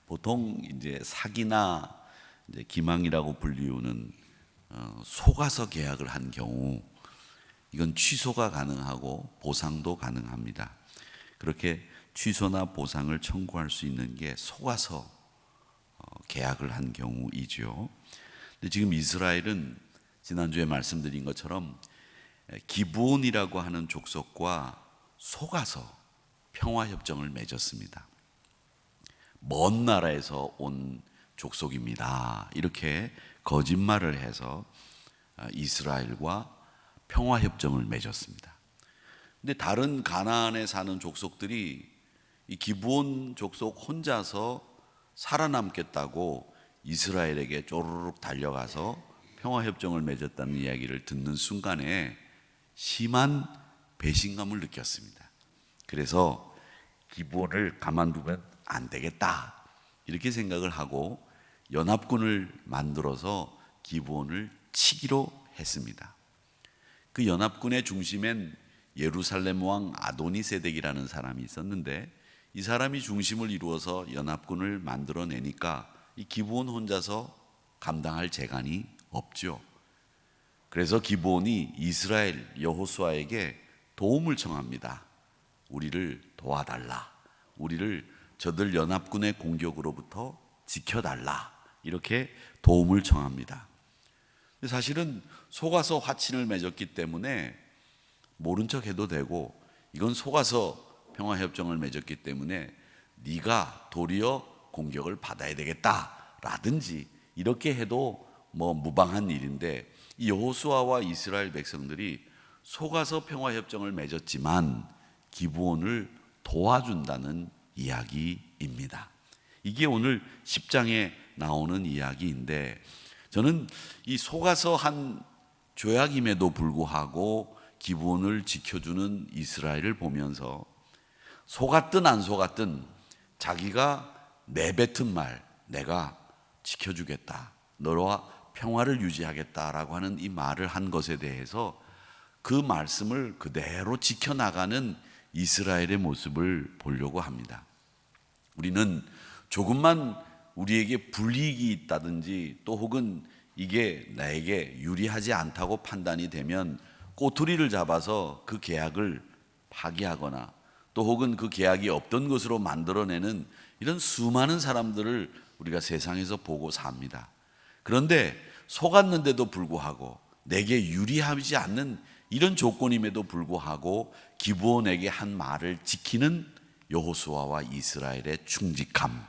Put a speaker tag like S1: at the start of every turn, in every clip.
S1: 보통 이제 사기나 이제 기망이라고 불리우는 속아서 계약을 한 경우 이건 취소가 가능하고 보상도 가능합니다. 그렇게 취소나 보상을 청구할 수 있는 게 속아서 계약을 한 경우이죠. 근데 지금 이스라엘은 지난주에 말씀드린 것처럼 기브온이라고 하는 족속과 속아서 평화협정을 맺었습니다. 먼 나라에서 온 족속입니다. 이렇게 거짓말을 해서 이스라엘과 평화협정을 맺었습니다. 근데 다른 가나안에 사는 족속들이 이 기브온 족속 혼자서 살아남겠다고 이스라엘에게 쪼르륵 달려가서 평화협정을 맺었다는 이야기를 듣는 순간에 심한 배신감을 느꼈습니다. 그래서 기브온을 가만두면 안 되겠다 이렇게 생각을 하고 연합군을 만들어서 기브온을 치기로 했습니다. 그 연합군의 중심엔 예루살렘 왕 아도니세덱이라는 사람이 있었는데 이 사람이 중심을 이루어서 연합군을 만들어내니까 이 기브온 혼자서 감당할 재간이 없죠. 그래서 기브온이 이스라엘 여호수아에게 도움을 청합니다. 우리를 도와달라. 우리를 저들 연합군의 공격으로부터 지켜달라. 이렇게 도움을 청합니다. 사실은 속아서 화친을 맺었기 때문에 모른 척 해도 되고 이건 속아서 평화협정을 맺었기 때문에 네가 도리어 공격을 받아야 되겠다라든지 이렇게 해도 뭐 무방한 일인데 이 여호수아와 이스라엘 백성들이 속아서 평화협정을 맺었지만 기브온을 도와준다는 이야기입니다. 이게 오늘 10장에 나오는 이야기인데 저는 이 속아서 한 조약임에도 불구하고 기브온을 지켜주는 이스라엘을 보면서 속았든 안 속았든 자기가 내뱉은 말 내가 지켜주겠다 너와 평화를 유지하겠다라고 하는 이 말을 한 것에 대해서 그 말씀을 그대로 지켜나가는 이스라엘의 모습을 보려고 합니다. 우리는 조금만 우리에게 불이익이 있다든지 또 혹은 이게 나에게 유리하지 않다고 판단이 되면 꼬투리를 잡아서 그 계약을 파기하거나 또 혹은 그 계약이 없던 것으로 만들어내는 이런 수많은 사람들을 우리가 세상에서 보고 삽니다. 그런데 속았는데도 불구하고 내게 유리하지 않는 이런 조건임에도 불구하고 기브온에게 한 말을 지키는 여호수아와 이스라엘의 충직함,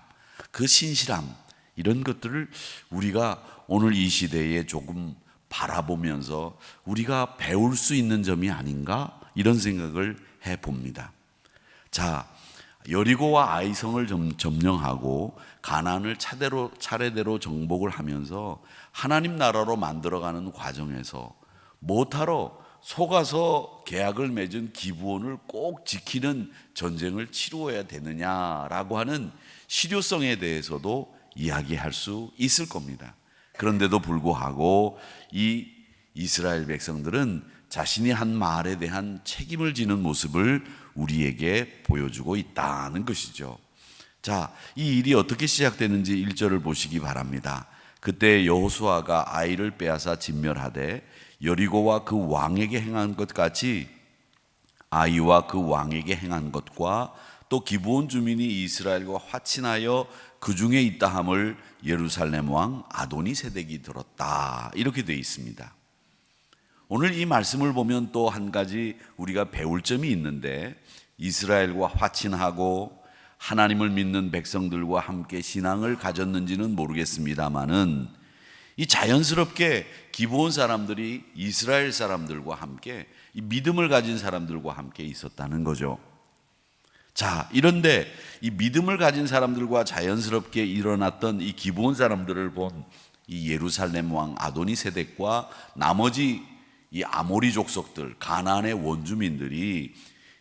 S1: 그 신실함 이런 것들을 우리가 오늘 이 시대에 조금 바라보면서 우리가 배울 수 있는 점이 아닌가 이런 생각을 해봅니다. 자, 여리고와 아이성을 점령하고 가나안을 차례대로 정복을 하면서 하나님 나라로 만들어가는 과정에서 못하러 속아서 계약을 맺은 기브온을 꼭 지키는 전쟁을 치루어야 되느냐라고 하는 실효성에 대해서도 이야기할 수 있을 겁니다. 그런데도 불구하고 이 이스라엘 백성들은 자신이 한 말에 대한 책임을 지는 모습을 우리에게 보여주고 있다는 것이죠. 자, 이 일이 어떻게 시작되는지 1절을 보시기 바랍니다. 그때 여호수아가 아이를 빼앗아 진멸하되 여리고와 그 왕에게 행한 것 같이 아이와 그 왕에게 행한 것과 또 기브온 주민이 이스라엘과 화친하여 그 중에 있다함을 예루살렘 왕 아도니세덱이 들었다. 이렇게 되어 있습니다. 오늘 이 말씀을 보면 또 한 가지 우리가 배울 점이 있는데 이스라엘과 화친하고 하나님을 믿는 백성들과 함께 신앙을 가졌는지는 모르겠습니다만은 이 자연스럽게 기브온 사람들이 이스라엘 사람들과 함께 이 믿음을 가진 사람들과 함께 있었다는 거죠. 자, 이런데 이 믿음을 가진 사람들과 자연스럽게 일어났던 이 기브온 사람들을 본 이 예루살렘 왕 아도니세덱과 나머지 이 아모리 족속들 가나안의 원주민들이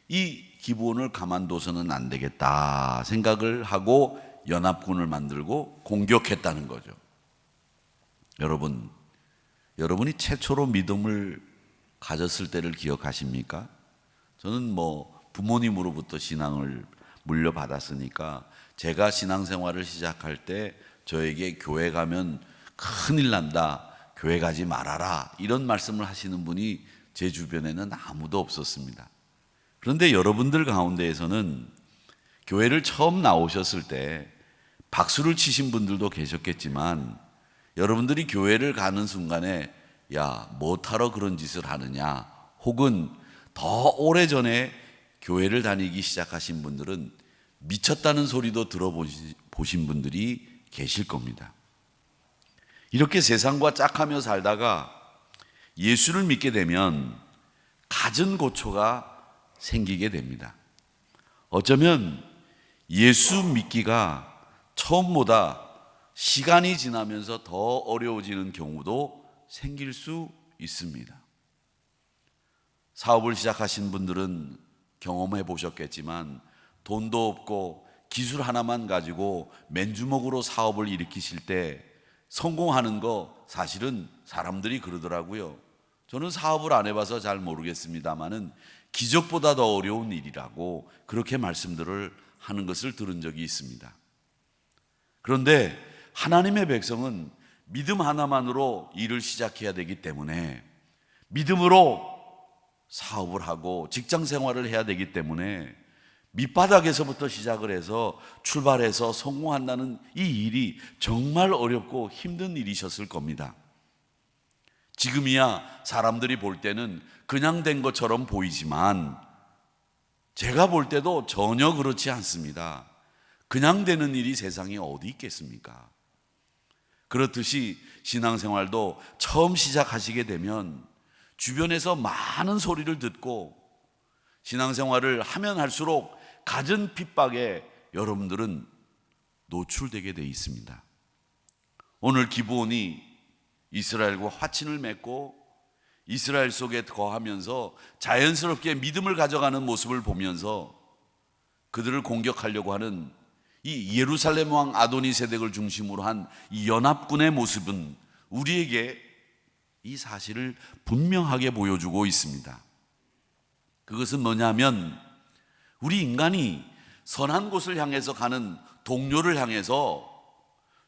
S1: 이 기브온을 가만둬서는 안 되겠다 생각을 하고 연합군을 만들고 공격했다는 거죠. 여러분이 최초로 믿음을 가졌을 때를 기억하십니까? 저는 부모님으로부터 신앙을 물려받았으니까 제가 신앙생활을 시작할 때 저에게 교회 가면 큰일 난다, 교회 가지 말아라, 이런 말씀을 하시는 분이 제 주변에는 아무도 없었습니다. 그런데 여러분들 가운데에서는 교회를 처음 나오셨을 때 박수를 치신 분들도 계셨겠지만, 여러분들이 교회를 가는 순간에 야, 못하러 그런 짓을 하느냐, 혹은 더 오래전에 교회를 다니기 시작하신 분들은 미쳤다는 소리도 들어보신 분들이 계실 겁니다. 이렇게 세상과 짝하며 살다가 예수를 믿게 되면 갖은 고초가 생기게 됩니다. 어쩌면 예수 믿기가 처음보다 시간이 지나면서 더 어려워지는 경우도 생길 수 있습니다. 사업을 시작하신 분들은 경험해 보셨겠지만, 돈도 없고 기술 하나만 가지고 맨주먹으로 사업을 일으키실 때 성공하는 거 사실은 사람들이 그러더라고요. 저는 사업을 안 해봐서 잘 모르겠습니다만은 기적보다 더 어려운 일이라고 그렇게 말씀들을 하는 것을 들은 적이 있습니다. 그런데 하나님의 백성은 믿음 하나만으로 일을 시작해야 되기 때문에, 믿음으로 사업을 하고 직장 생활을 해야 되기 때문에 밑바닥에서부터 시작을 해서 출발해서 성공한다는 이 일이 정말 어렵고 힘든 일이셨을 겁니다. 지금이야 사람들이 볼 때는 그냥 된 것처럼 보이지만, 제가 볼 때도 전혀 그렇지 않습니다. 그냥 되는 일이 세상에 어디 있겠습니까? 그렇듯이 신앙생활도 처음 시작하시게 되면 주변에서 많은 소리를 듣고 신앙생활을 하면 할수록 갖은 핍박에 여러분들은 노출되게 돼 있습니다. 오늘 기브온이 이스라엘과 화친을 맺고 이스라엘 속에 거하면서 자연스럽게 믿음을 가져가는 모습을 보면서 그들을 공격하려고 하는 이 예루살렘 왕 아도니세덱을 중심으로 한 이 연합군의 모습은 우리에게 이 사실을 분명하게 보여주고 있습니다. 그것은 뭐냐면, 우리 인간이 선한 곳을 향해서 가는 동료를 향해서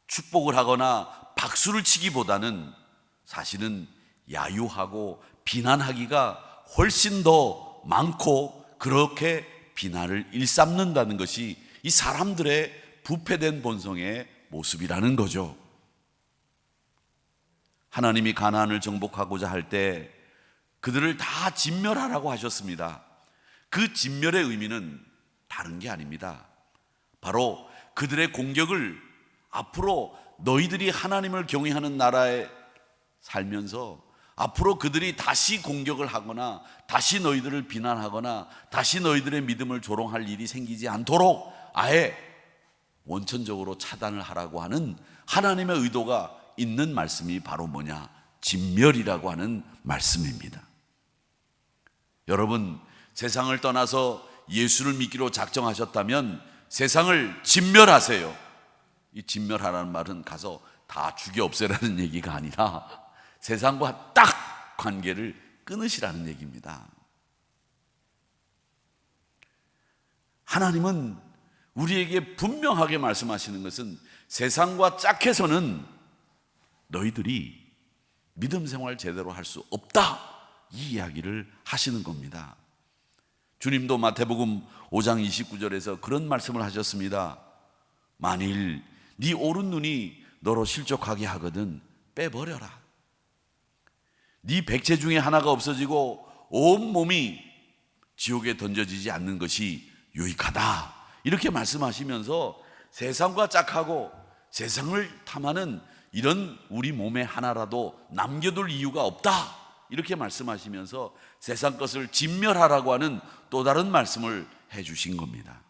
S1: 축복을 하거나 박수를 치기보다는 사실은 야유하고 비난하기가 훨씬 더 많고, 그렇게 비난을 일삼는다는 것이 이 사람들의 부패된 본성의 모습이라는 거죠. 하나님이 가나안을 정복하고자 할 때 그들을 다 진멸하라고 하셨습니다. 그 진멸의 의미는 다른 게 아닙니다. 바로 그들의 공격을 앞으로 너희들이 하나님을 경외하는 나라에 살면서 앞으로 그들이 다시 공격을 하거나 다시 너희들을 비난하거나 다시 너희들의 믿음을 조롱할 일이 생기지 않도록 아예 원천적으로 차단을 하라고 하는 하나님의 의도가 있는 말씀이 바로 뭐냐? 진멸이라고 하는 말씀입니다. 여러분, 세상을 떠나서 예수를 믿기로 작정하셨다면 세상을 진멸하세요. 이 진멸하라는 말은 가서 다 죽여 없애라는 얘기가 아니라 세상과 딱 관계를 끊으시라는 얘기입니다. 하나님은 우리에게 분명하게 말씀하시는 것은 세상과 짝해서는 너희들이 믿음 생활 제대로 할 수 없다, 이 이야기를 하시는 겁니다. 주님도 마태복음 5장 29절에서 그런 말씀을 하셨습니다. 만일 네 오른 눈이 너로 실족하게 하거든 빼버려라. 네 백체 중에 하나가 없어지고 온 몸이 지옥에 던져지지 않는 것이 유익하다, 이렇게 말씀하시면서 세상과 짝하고 세상을 탐하는 이런 우리 몸에 하나라도 남겨둘 이유가 없다, 이렇게 말씀하시면서 세상 것을 진멸하라고 하는 또 다른 말씀을 해주신 겁니다.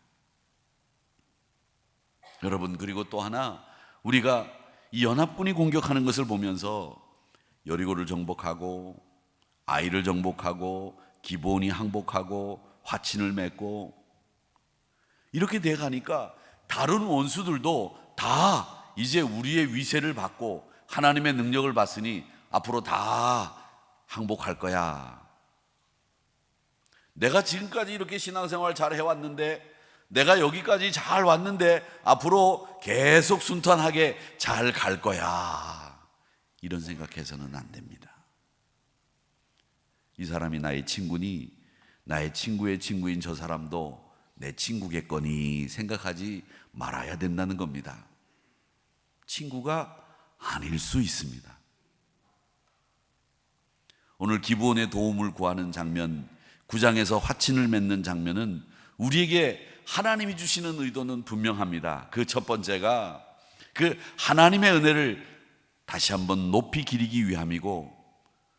S1: 여러분, 그리고 또 하나, 우리가 이 연합군이 공격하는 것을 보면서 여리고를 정복하고 아이를 정복하고 기브온이 항복하고 화친을 맺고 이렇게 돼 가니까 다른 원수들도 다 이제 우리의 위세를 받고 하나님의 능력을 받으니 앞으로 다 항복할 거야. 내가 지금까지 이렇게 신앙생활 잘 해왔는데 내가 여기까지 잘 왔는데 앞으로 계속 순탄하게 잘 갈 거야, 이런 생각해서는 안 됩니다. 이 사람이 나의 친구니 나의 친구의 친구인 저 사람도 내 친구겠거니 생각하지 말아야 된다는 겁니다. 친구가 아닐 수 있습니다. 오늘 기브온의 도움을 구하는 장면, 9장에서 화친을 맺는 장면은 우리에게 하나님이 주시는 의도는 분명합니다. 그 첫 번째가 그 하나님의 은혜를 다시 한번 높이 기리기 위함이고,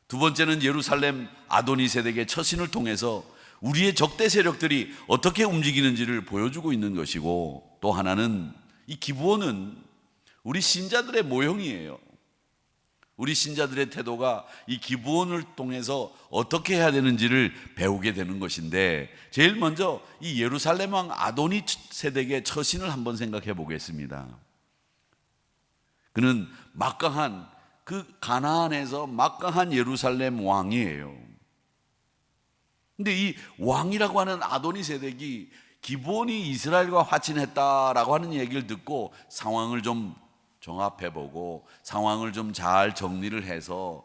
S1: 두 번째는 예루살렘 아도니세덱의 처신을 통해서 우리의 적대 세력들이 어떻게 움직이는지를 보여주고 있는 것이고, 또 하나는 이 기브온은 우리 신자들의 모형이에요. 우리 신자들의 태도가 이 기브온을 통해서 어떻게 해야 되는지를 배우게 되는 것인데, 제일 먼저 이 예루살렘 왕 아도니세덱의 처신을 한번 생각해 보겠습니다. 그는 막강한, 그 가나안에서 막강한 예루살렘 왕이에요. 근데 이 왕이라고 하는 아도니세덱이 기브온이 이스라엘과 화친했다라고 하는 얘기를 듣고 상황을 좀 종합해보고 상황을 좀 잘 정리를 해서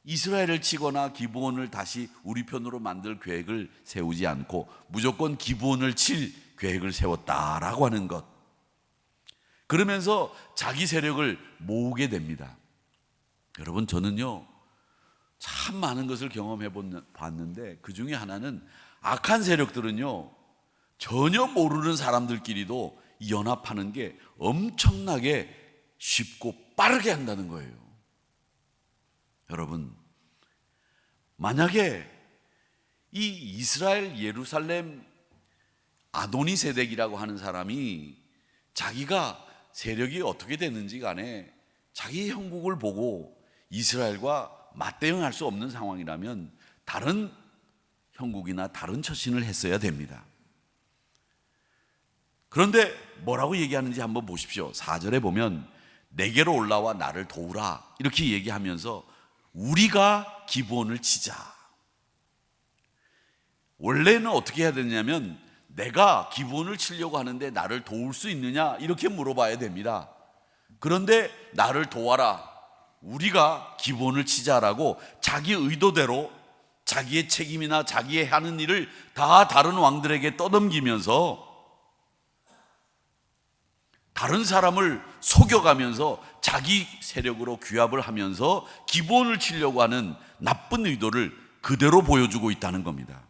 S1: 이스라엘을 치거나 기브온을 다시 우리 편으로 만들 계획을 세우지 않고 무조건 기브온을 칠 계획을 세웠다라고 하는 것, 그러면서 자기 세력을 모으게 됩니다. 여러분, 저는요 참 많은 것을 경험해 봤는데 그 중에 하나는 악한 세력들은요 전혀 모르는 사람들끼리도 연합하는 게 엄청나게 쉽고 빠르게 한다는 거예요. 여러분, 만약에 이 이스라엘 예루살렘 아도니세덱이라고 하는 사람이 자기가 세력이 어떻게 되는지 간에 자기 형국을 보고 이스라엘과 맞대응할 수 없는 상황이라면 다른 형국이나 다른 처신을 했어야 됩니다. 그런데 뭐라고 얘기하는지 한번 보십시오. 4절에 보면 내게로 올라와 나를 도우라, 이렇게 얘기하면서 우리가 기브온을 치자. 원래는 어떻게 해야 되냐면 내가 기브온을 치려고 하는데 나를 도울 수 있느냐, 이렇게 물어봐야 됩니다. 그런데 나를 도와라, 우리가 기브온을 치자라고 자기 의도대로 자기의 책임이나 자기의 하는 일을 다 다른 왕들에게 떠넘기면서 다른 사람을 속여가면서 자기 세력으로 규합을 하면서 기브온을 치려고 하는 나쁜 의도를 그대로 보여주고 있다는 겁니다.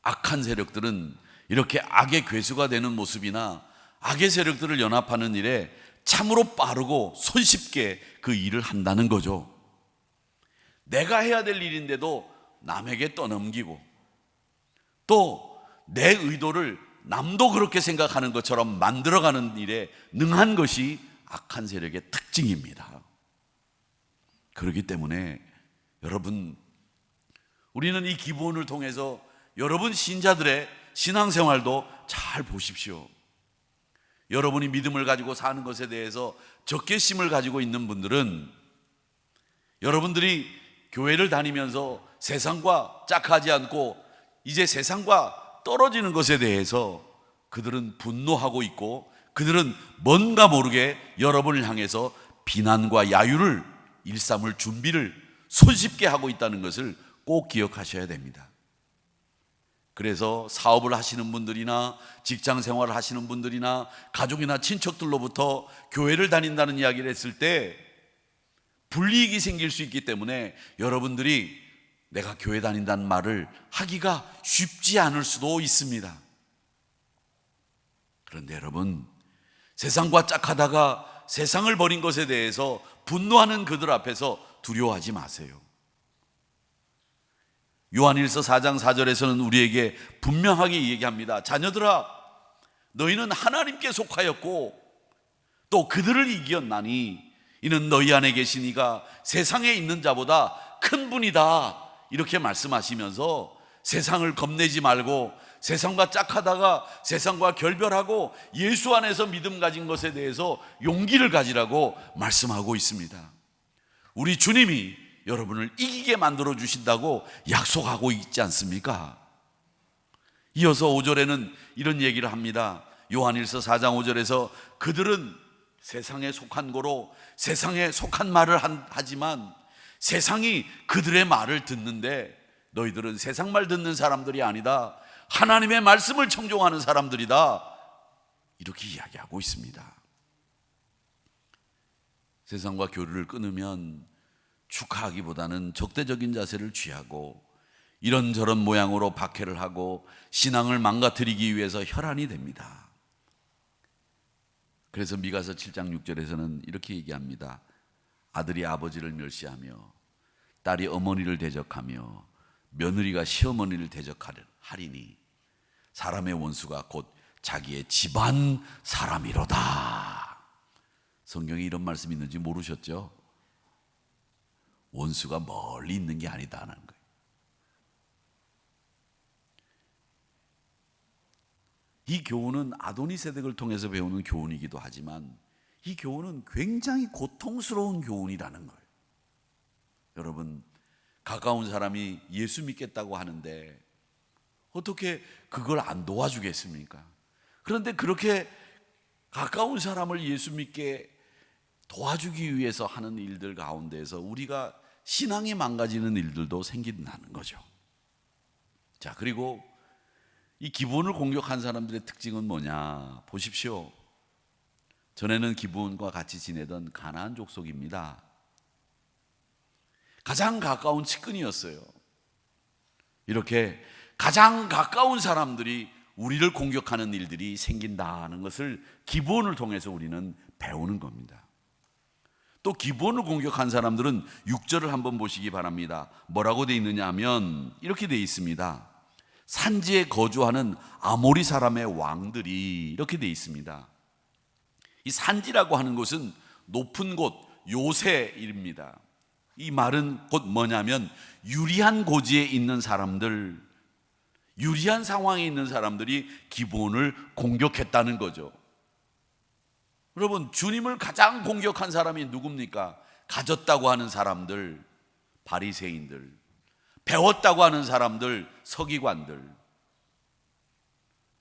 S1: 악한 세력들은 이렇게 악의 괴수가 되는 모습이나 악의 세력들을 연합하는 일에 참으로 빠르고 손쉽게 그 일을 한다는 거죠. 내가 해야 될 일인데도 남에게 떠넘기고 또 내 의도를 남도 그렇게 생각하는 것처럼 만들어가는 일에 능한 것이 악한 세력의 특징입니다. 그렇기 때문에 여러분, 우리는 이 기브온을 통해서 여러분 신자들의 신앙생활도 잘 보십시오. 여러분이 믿음을 가지고 사는 것에 대해서 적개심을 가지고 있는 분들은 여러분들이 교회를 다니면서 세상과 짝하지 않고 이제 세상과 떨어지는 것에 대해서 그들은 분노하고 있고 그들은 뭔가 모르게 여러분을 향해서 비난과 야유를 일삼을 준비를 손쉽게 하고 있다는 것을 꼭 기억하셔야 됩니다. 그래서 사업을 하시는 분들이나 직장 생활을 하시는 분들이나 가족이나 친척들로부터 교회를 다닌다는 이야기를 했을 때 불이익이 생길 수 있기 때문에 여러분들이 내가 교회 다닌다는 말을 하기가 쉽지 않을 수도 있습니다. 그런데 여러분, 세상과 짝하다가 세상을 버린 것에 대해서 분노하는 그들 앞에서 두려워하지 마세요. 요한일서 4장 4절에서는 우리에게 분명하게 얘기합니다. 자녀들아, 너희는 하나님께 속하였고 또 그들을 이겼나니 이는 너희 안에 계신 이가 세상에 있는 자보다 큰 분이다, 이렇게 말씀하시면서 세상을 겁내지 말고 세상과 짝하다가 세상과 결별하고 예수 안에서 믿음 가진 것에 대해서 용기를 가지라고 말씀하고 있습니다. 우리 주님이 여러분을 이기게 만들어 주신다고 약속하고 있지 않습니까? 이어서 5절에는 이런 얘기를 합니다. 요한일서 4장 5절에서 그들은 세상에 속한 거로 세상에 속한 말을 하지만 세상이 그들의 말을 듣는데 너희들은 세상 말 듣는 사람들이 아니다. 하나님의 말씀을 청종하는 사람들이다. 이렇게 이야기하고 있습니다. 세상과 교류를 끊으면 축하하기보다는 적대적인 자세를 취하고 이런저런 모양으로 박해를 하고 신앙을 망가뜨리기 위해서 혈안이 됩니다. 그래서 미가서 7장 6절에서는 이렇게 얘기합니다. 아들이 아버지를 멸시하며 딸이 어머니를 대적하며 며느리가 시어머니를 대적하리니 사람의 원수가 곧 자기의 집안 사람이로다. 성경에 이런 말씀이 있는지 모르셨죠? 원수가 멀리 있는 게 아니다는 거예요. 이 교훈은 아도니세덱을 통해서 배우는 교훈이기도 하지만 이 교훈은 굉장히 고통스러운 교훈이라는 거예요. 여러분, 가까운 사람이 예수 믿겠다고 하는데 어떻게 그걸 안 도와주겠습니까? 그런데 그렇게 가까운 사람을 예수 믿게 도와주기 위해서 하는 일들 가운데에서 우리가 신앙이 망가지는 일들도 생긴다는 거죠. 자, 그리고 이 기브온을 공격한 사람들의 특징은 뭐냐? 보십시오. 전에는 기브온과 같이 지내던 가나안 족속입니다. 가장 가까운 측근이었어요. 이렇게 가장 가까운 사람들이 우리를 공격하는 일들이 생긴다는 것을 기브온을 통해서 우리는 배우는 겁니다. 또 기브온을 공격한 사람들은 6절을 한번 보시기 바랍니다. 뭐라고 되어 있느냐 하면 이렇게 되어 있습니다. 산지에 거주하는 아모리 사람의 왕들이 이렇게 되어 있습니다. 이 산지라고 하는 곳은 높은 곳, 요새입니다. 이 말은 곧 뭐냐면 유리한 고지에 있는 사람들, 유리한 상황에 있는 사람들이 기브온을 공격했다는 거죠. 여러분, 주님을 가장 공격한 사람이 누굽니까? 가졌다고 하는 사람들, 바리새인들, 배웠다고 하는 사람들, 서기관들,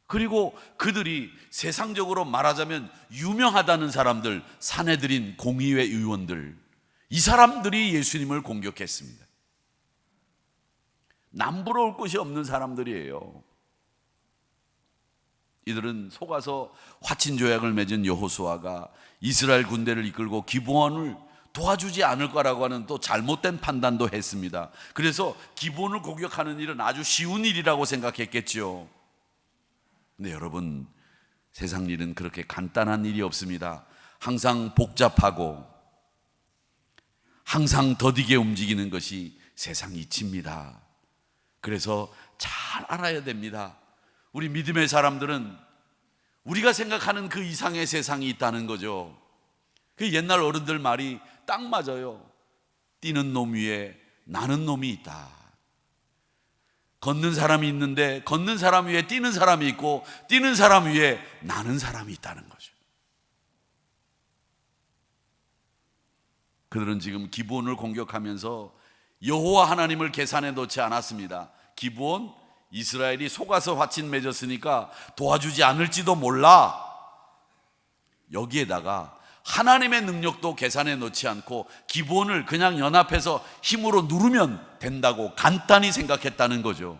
S1: 그리고 그들이 세상적으로 말하자면 유명하다는 사람들, 산헤드린 공의회 의원들, 이 사람들이 예수님을 공격했습니다. 남부러울 곳이 없는 사람들이에요. 이들은 속아서 화친 조약을 맺은 여호수아가 이스라엘 군대를 이끌고 기브온을 도와주지 않을 거라고 하는 또 잘못된 판단도 했습니다. 그래서 기브온을 공격하는 일은 아주 쉬운 일이라고 생각했겠죠. 근데 여러분, 세상 일은 그렇게 간단한 일이 없습니다. 항상 복잡하고 항상 더디게 움직이는 것이 세상 이치입니다. 그래서 잘 알아야 됩니다. 우리 믿음의 사람들은 우리가 생각하는 그 이상의 세상이 있다는 거죠. 그 옛날 어른들 말이 딱 맞아요. 뛰는 놈 위에 나는 놈이 있다. 걷는 사람이 있는데 걷는 사람 위에 뛰는 사람이 있고 뛰는 사람 위에 나는 사람이 있다는 거죠. 그들은 지금 기브온을 공격하면서 여호와 하나님을 계산해 놓지 않았습니다. 기브온, 이스라엘이 속아서 화친 맺었으니까 도와주지 않을지도 몰라. 여기에다가 하나님의 능력도 계산해 놓지 않고 기브온을 그냥 연합해서 힘으로 누르면 된다고 간단히 생각했다는 거죠.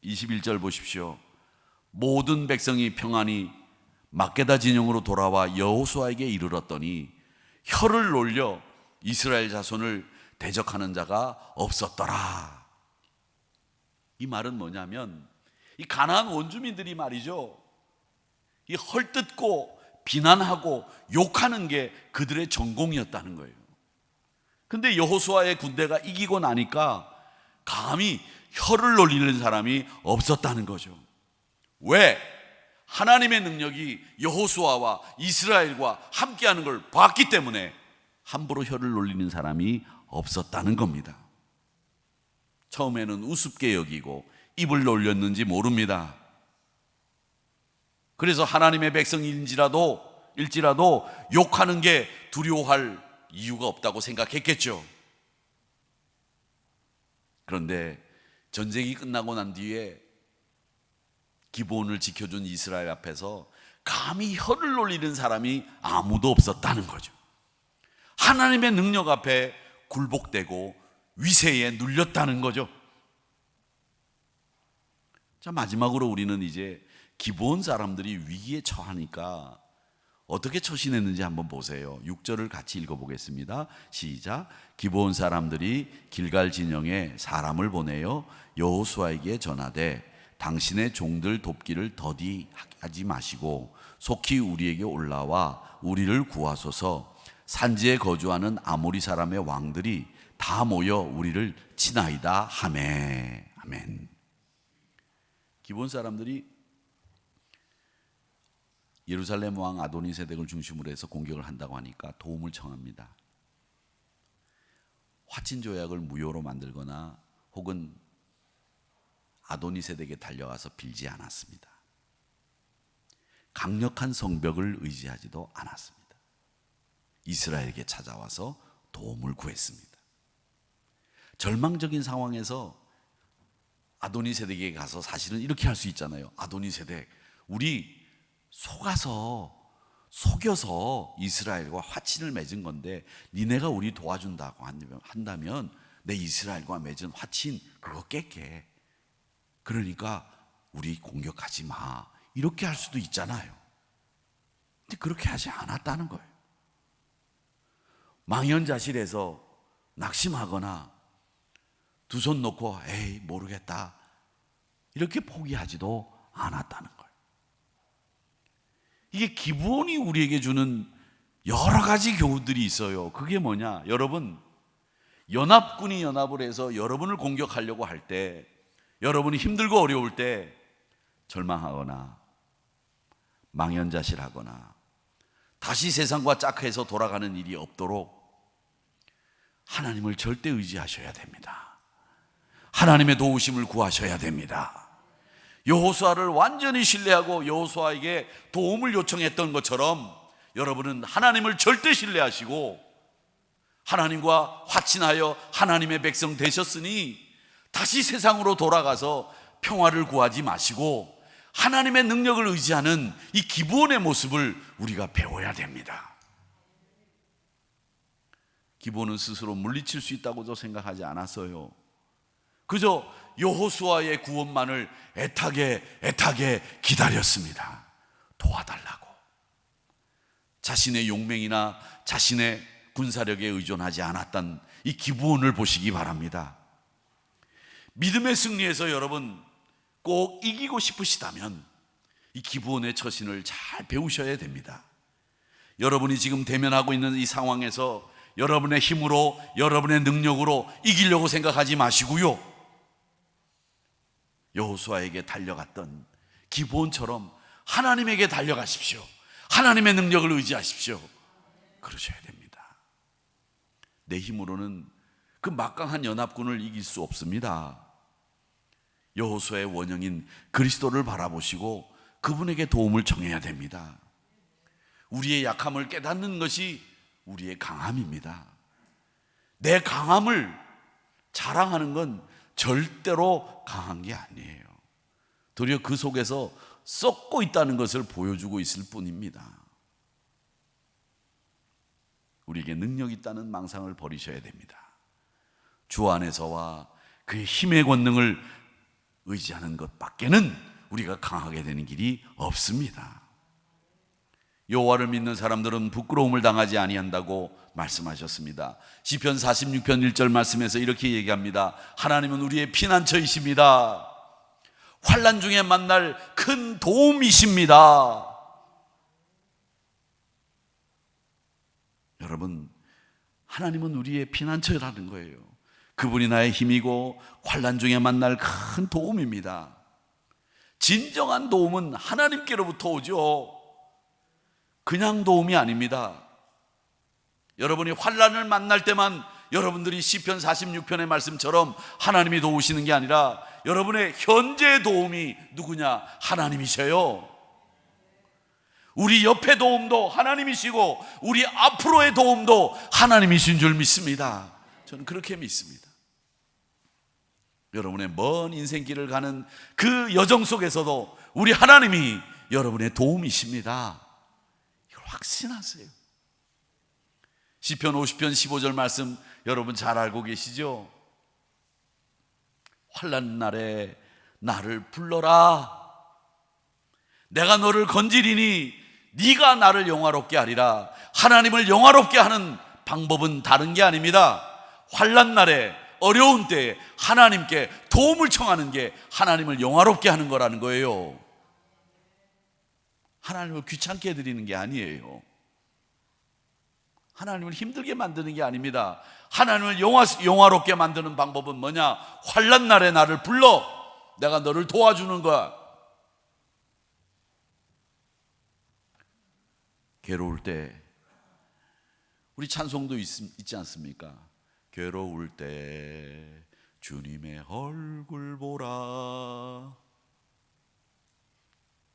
S1: 21절 보십시오. 모든 백성이 평안히 막게다 진영으로 돌아와 여호수아에게 이르렀더니 혀를 놀려 이스라엘 자손을 대적하는 자가 없었더라. 이 말은 뭐냐면 이 가나안 원주민들이 말이죠, 이 헐뜯고 비난하고 욕하는 게 그들의 전공이었다는 거예요. 근데 여호수아의 군대가 이기고 나니까 감히 혀를 놀리는 사람이 없었다는 거죠. 왜? 하나님의 능력이 여호수아와 이스라엘과 함께하는 걸 봤기 때문에 함부로 혀를 놀리는 사람이 없었다는 겁니다. 처음에는 우습게 여기고 입을 놀렸는지 모릅니다. 그래서 하나님의 백성일지라도 욕하는 게 두려워할 이유가 없다고 생각했겠죠. 그런데 전쟁이 끝나고 난 뒤에 기브온을 지켜준 이스라엘 앞에서 감히 혀를 놀리는 사람이 아무도 없었다는 거죠. 하나님의 능력 앞에 굴복되고 위세에 눌렸다는 거죠. 자, 마지막으로 우리는 이제 기브온 사람들이 위기에 처하니까 어떻게 처신했는지 한번 보세요. 6절을 같이 읽어보겠습니다. 시작. 기브온 사람들이 길갈 진영에 사람을 보내어 여호수아에게 전하되 당신의 종들 돕기를 더디하지 마시고 속히 우리에게 올라와 우리를 구하소서. 산지에 거주하는 아모리 사람의 왕들이 다 모여 우리를 치나이다 하매. 아멘. 기브온 사람들이 예루살렘 왕 아도니세덱을 중심으로 해서 공격을 한다고 하니까 도움을 청합니다. 화친 조약을 무효로 만들거나 혹은 아도니세덱에 달려가서 빌지 않았습니다. 강력한 성벽을 의지하지도 않았습니다. 이스라엘에게 찾아와서 도움을 구했습니다. 절망적인 상황에서 아도니세덱에게 가서 사실은 이렇게 할 수 있잖아요. 아도니세덱, 우리 속여서 이스라엘과 화친을 맺은 건데 니네가 우리 도와준다고 한다면 내 이스라엘과 맺은 화친 그거 깰게. 그러니까 우리 공격하지 마. 이렇게 할 수도 있잖아요. 근데 그렇게 하지 않았다는 거예요. 망연자실해서 낙심하거나 두 손 놓고 에이 모르겠다 이렇게 포기하지도 않았다는 거예요. 이게 기브온이 우리에게 주는 여러 가지 교훈들이 있어요. 그게 뭐냐? 여러분, 연합군이 연합을 해서 여러분을 공격하려고 할 때, 여러분이 힘들고 어려울 때 절망하거나 망연자실하거나 다시 세상과 짝해서 돌아가는 일이 없도록 하나님을 절대 의지하셔야 됩니다. 하나님의 도우심을 구하셔야 됩니다. 여호수아를 완전히 신뢰하고 여호수아에게 도움을 요청했던 것처럼 여러분은 하나님을 절대 신뢰하시고 하나님과 화친하여 하나님의 백성 되셨으니 다시 세상으로 돌아가서 평화를 구하지 마시고 하나님의 능력을 의지하는 이 기브온의 모습을 우리가 배워야 됩니다. 기브온은 스스로 물리칠 수 있다고도 생각하지 않았어요. 그저 여호수아의 구원만을 애타게 기다렸습니다. 도와달라고. 자신의 용맹이나 자신의 군사력에 의존하지 않았던 이 기브온을 보시기 바랍니다. 믿음의 승리에서 여러분 꼭 이기고 싶으시다면 이 기브온의 처신을 잘 배우셔야 됩니다. 여러분이 지금 대면하고 있는 이 상황에서 여러분의 힘으로 여러분의 능력으로 이기려고 생각하지 마시고요, 여호수아에게 달려갔던 기브온처럼 하나님에게 달려가십시오. 하나님의 능력을 의지하십시오. 그러셔야 됩니다. 내 힘으로는 그 막강한 연합군을 이길 수 없습니다. 여호수아의 원형인 그리스도를 바라보시고 그분에게 도움을 청해야 됩니다. 우리의 약함을 깨닫는 것이 우리의 강함입니다. 내 강함을 자랑하는 건 절대로 강한 게 아니에요. 도리어 그 속에서 썩고 있다는 것을 보여주고 있을 뿐입니다. 우리에게 능력 있다는 망상을 버리셔야 됩니다. 주 안에서와 그의 힘의 권능을 의지하는 것밖에는 우리가 강하게 되는 길이 없습니다. 여호와를 믿는 사람들은 부끄러움을 당하지 아니한다고 말씀하셨습니다. 시편 46편 1절 말씀에서 이렇게 얘기합니다. 하나님은 우리의 피난처이십니다. 환난 중에 만날 큰 도움이십니다. 여러분, 하나님은 우리의 피난처라는 거예요. 그분이 나의 힘이고 환난 중에 만날 큰 도움입니다. 진정한 도움은 하나님께로부터 오죠. 그냥 도움이 아닙니다. 여러분이 환난을 만날 때만 여러분들이 시편 46편의 말씀처럼 하나님이 도우시는 게 아니라 여러분의 현재 도움이 누구냐? 하나님이셔요. 우리 옆의 도움도 하나님이시고 우리 앞으로의 도움도 하나님이신 줄 믿습니다. 저는 그렇게 믿습니다. 여러분의 먼 인생길을 가는 그 여정 속에서도 우리 하나님이 여러분의 도움이십니다. 이걸 확신하세요. 시편 50편 15절 말씀 여러분 잘 알고 계시죠? 환난 날에 나를 불러라. 내가 너를 건지리니 네가 나를 영화롭게 하리라. 하나님을 영화롭게 하는 방법은 다른 게 아닙니다. 환난 날에, 어려운 때에 하나님께 도움을 청하는 게 하나님을 영화롭게 하는 거라는 거예요. 하나님을 귀찮게 해드리는 게 아니에요. 하나님을 힘들게 만드는 게 아닙니다. 하나님을 영화롭게 만드는 방법은 뭐냐? 환난 날에 나를 불러. 내가 너를 도와주는 거야. 괴로울 때 우리 찬송도 있지 않습니까? 괴로울 때 주님의 얼굴 보라.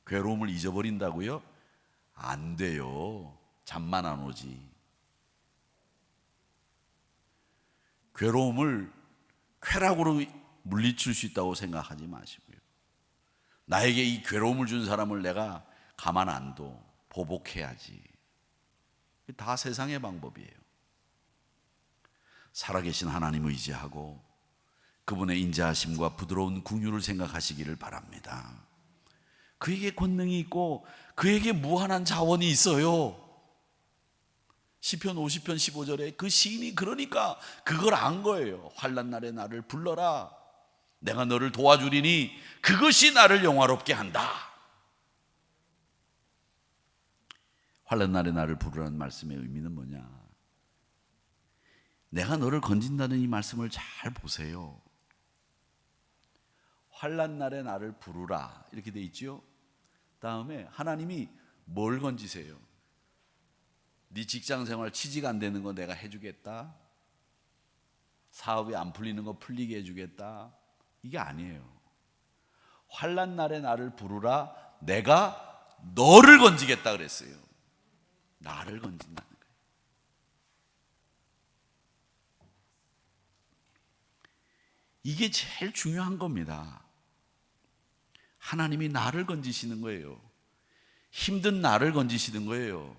S1: 괴로움을 잊어버린다고요? 안 돼요. 잠만 안 오지. 괴로움을 쾌락으로 물리칠 수 있다고 생각하지 마시고요. 나에게 이 괴로움을 준 사람을 내가 가만 안 둬. 보복해야지. 다 세상의 방법이에요. 살아계신 하나님을 의지하고 그분의 인자하심과 부드러운 긍휼을 생각하시기를 바랍니다. 그에게 권능이 있고 그에게 무한한 자원이 있어요. 시편 50편 15절에 그 시인이 그러니까 그걸 안 거예요. 환난 날에 나를 불러라. 내가 너를 도와주리니 그것이 나를 영화롭게 한다. 환난 날에 나를 부르라는 말씀의 의미는 뭐냐? 내가 너를 건진다는 이 말씀을 잘 보세요. 환난 날에 나를 부르라 이렇게 돼 있죠. 다음에 하나님이 뭘 건지세요? 네 직장생활 취직 안 되는 거 내가 해주겠다. 사업이 안 풀리는 거 풀리게 해주겠다. 이게 아니에요. 환난 날에 나를 부르라. 내가 너를 건지겠다 그랬어요. 나를 건진다는 거예요. 이게 제일 중요한 겁니다. 하나님이 나를 건지시는 거예요. 힘든 나를 건지시는 거예요.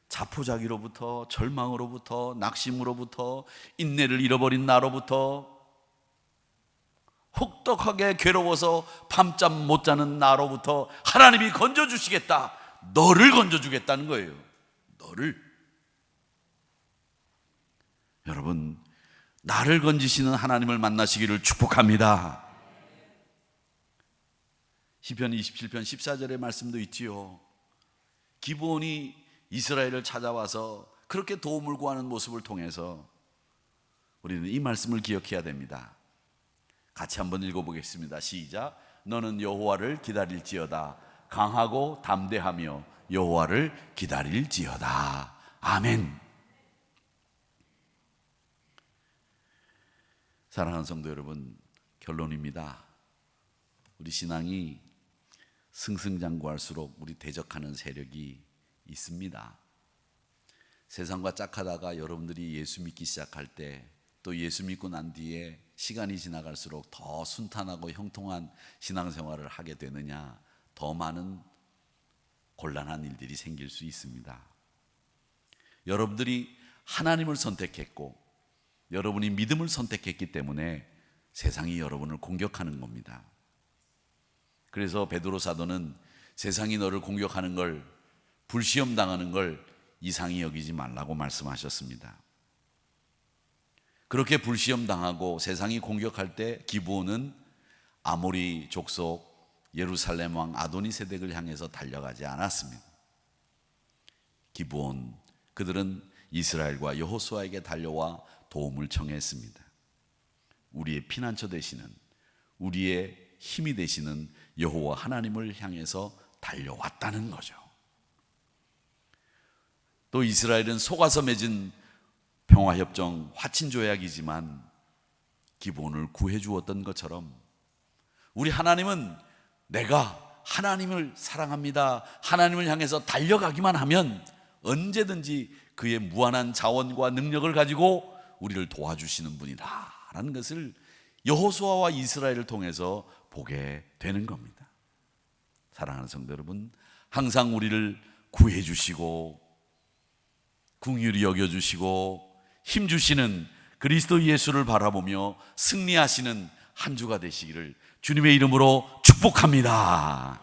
S1: 자포자기로부터, 절망으로부터, 낙심으로부터, 인내를 잃어버린 나로부터, 혹독하게 괴로워서 밤잠 못 자는 나로부터 하나님이 건져주시겠다. 너를 건져주겠다는 거예요. 너를. 여러분, 나를 건지시는 하나님을 만나시기를 축복합니다. 시편 27편 14절의 말씀도 있지요. 기브온이 이스라엘을 찾아와서 그렇게 도움을 구하는 모습을 통해서 우리는 이 말씀을 기억해야 됩니다. 같이 한번 읽어보겠습니다. 시작. 너는 여호와를 기다릴지어다. 강하고 담대하며 여호와를 기다릴지어다. 아멘. 사랑하는 성도 여러분, 결론입니다. 우리 신앙이 승승장구할수록 우리 대적하는 세력이 있습니다. 세상과 짝하다가 여러분들이 예수 믿기 시작할 때, 또 예수 믿고 난 뒤에 시간이 지나갈수록 더 순탄하고 형통한 신앙생활을 하게 되느냐, 더 많은 곤란한 일들이 생길 수 있습니다. 여러분들이 하나님을 선택했고 여러분이 믿음을 선택했기 때문에 세상이 여러분을 공격하는 겁니다. 그래서 베드로 사도는 세상이 너를 공격하는 걸, 불시험 당하는 걸 이상히 여기지 말라고 말씀하셨습니다. 그렇게 불시험 당하고 세상이 공격할 때 기브온은 아모리 족속 예루살렘 왕 아도니세덱을 향해서 달려가지 않았습니다. 기브온, 그들은 이스라엘과 여호수아에게 달려와 도움을 청했습니다. 우리의 피난처 되시는, 우리의 힘이 되시는 여호와 하나님을 향해서 달려왔다는 거죠. 또 이스라엘은 속아서 맺은 평화협정, 화친조약이지만 기브온을 구해주었던 것처럼 우리 하나님은 내가 하나님을 사랑합니다, 하나님을 향해서 달려가기만 하면 언제든지 그의 무한한 자원과 능력을 가지고 우리를 도와주시는 분이다라는 것을 여호수아와 이스라엘을 통해서 보게 되는 겁니다. 사랑하는 성도 여러분, 항상 우리를 구해 주시고 긍휼히 여겨 주시고 힘 주시는 그리스도 예수를 바라보며 승리하시는 한 주가 되시기를 주님의 이름으로 축복합니다.